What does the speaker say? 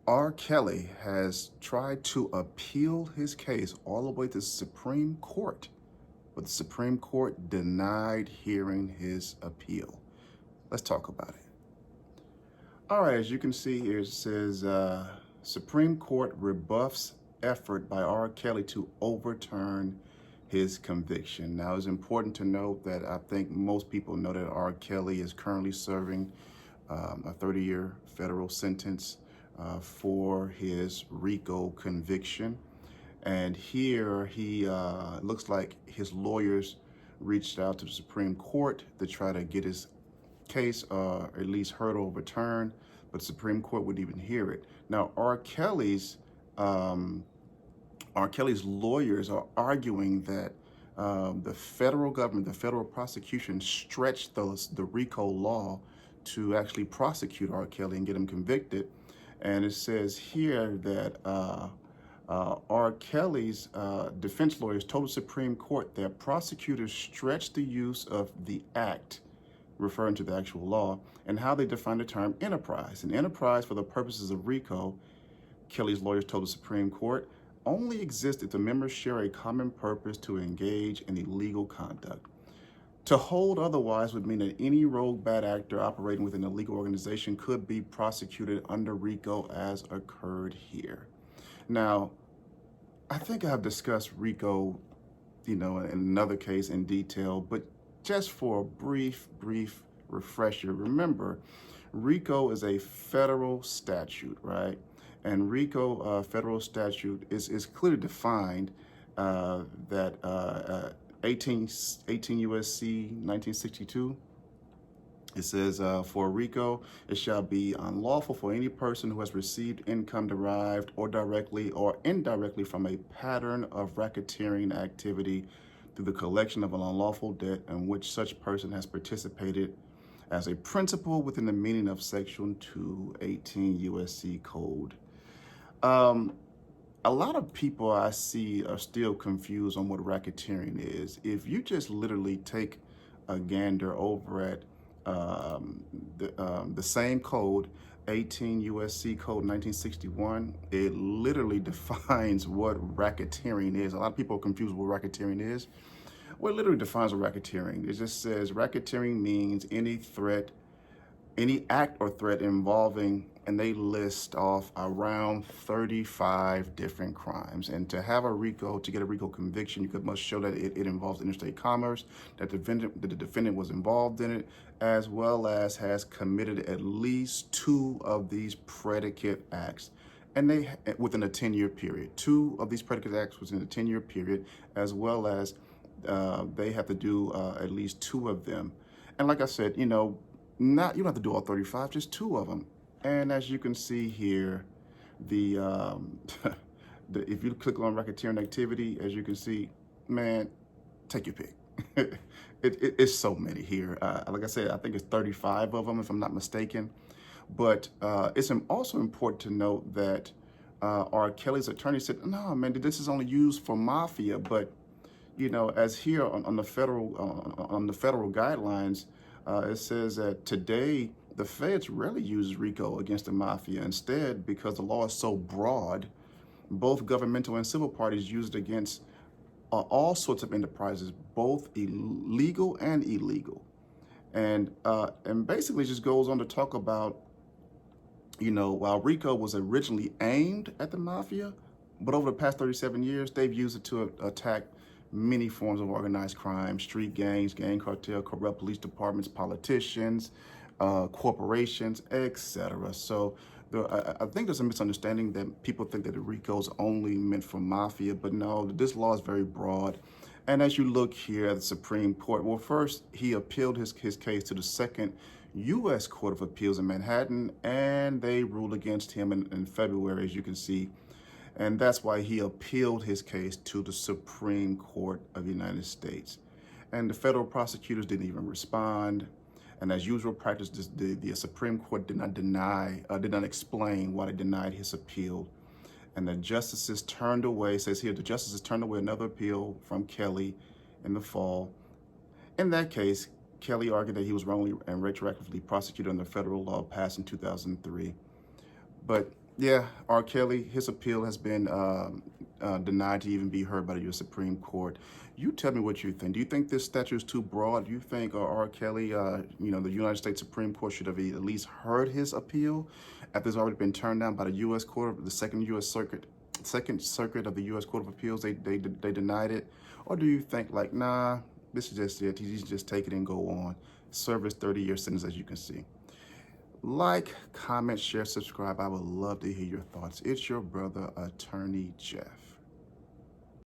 RKelly has tried to appeal his case all the way to the Supreme Court, but the Supreme Court denied hearing his appeal. Let's talk about it. All right, as you can see here, it says Supreme Court rebuffs effort by RKelly to overturn his conviction. Now, it's important to note that I think most people know that RKelly is currently serving a 30-year federal sentence for his RICO conviction. And here he looks like his lawyers reached out to the Supreme Court to try to get his case at least heard or overturned, but the Supreme Court wouldn't even hear it. Now, R. Kelly's lawyers are arguing that the federal government, the federal prosecution, stretched the RICO law to actually prosecute R. Kelly and get him convicted. And it says here that R. Kelly's defense lawyers told the Supreme Court that prosecutors stretched the use of the act, referring to the actual law, and how they define the term enterprise. An enterprise for the purposes of RICO, Kelly's lawyers told the Supreme Court, only exists if the members share a common purpose to engage in illegal conduct. To hold otherwise would mean that any rogue bad actor operating within a legal organization could be prosecuted under RICO, as occurred here. Now, I think I've discussed RICO, in another case in detail, but just for a brief refresher, remember, RICO is a federal statute, right? And RICO federal statute is clearly defined that 18 U.S.C. 1962. It says, for RICO, it shall be unlawful for any person who has received income derived or directly or indirectly from a pattern of racketeering activity through the collection of an unlawful debt in which such person has participated as a principal within the meaning of Section 218 U.S.C. Code. A lot of people I see are still confused on what racketeering is. If you just literally take a gander over at the same code, 18 U.S.C. Code 1961, it literally defines what racketeering is. A lot of people are confused what racketeering is. Well, it literally defines what racketeering. It just says racketeering means any threat, any act or threat involving, and they list off around 35 different crimes. And to have a RICO, to get a RICO conviction, you must show that it involves interstate commerce, that the defendant was involved in it, as well as has committed at least 2 of these predicate acts. And they, within a 10-year period, 2 of these predicate acts within a 10-year period, as well as they have to do at least 2 of them. And like I said, you don't have to do all 35, just 2 of them. And as you can see here, if you click on racketeering activity, as you can see, man, take your pick. It's so many here. Like I said, I think it's 35 of them, if I'm not mistaken. But it's also important to note that R. Kelly's attorney said, no, man, this is only used for Mafia. But, as here on the federal guidelines, it says that today, the feds rarely use RICO against the Mafia. Instead, because the law is so broad, both governmental and civil parties use it against all sorts of enterprises, both legal and illegal. And basically just goes on to talk about, while RICO was originally aimed at the Mafia, but over the past 37 years, they've used it to attack many forms of organized crime, street gangs, gang cartel, corrupt police departments, politicians, corporations, etc. So I think there's a misunderstanding that people think that the RICO is only meant for Mafia, but no, this law is very broad. And as you look here at the Supreme Court, well, first he appealed his case to the Second U.S. Court of Appeals in Manhattan, and they ruled against him in February, as you can see. And that's why he appealed his case to the Supreme Court of the United States. And the federal prosecutors didn't even respond. And as usual practice, the Supreme Court did not explain why they denied his appeal. And the justices turned away, says here, the justices turned away another appeal from Kelly in the fall. In that case, Kelly argued that he was wrongly and retroactively prosecuted under federal law passed in 2003. But Yeah, R. Kelly, his appeal has been denied to even be heard by the U.S. Supreme Court. You tell me what you think. Do you think this statute is too broad? Do you think R. Kelly, the United States Supreme Court should have at least heard his appeal after it's already been turned down by the U.S. Court, the Second Circuit of the U.S. Court of Appeals? They denied it. Or do you think like, nah, this is just it. He's just take it and go on. Serve his 30-year sentence, as you can see. Like, comment, share, subscribe. I would love to hear your thoughts. It's your brother, Attorney Jeff.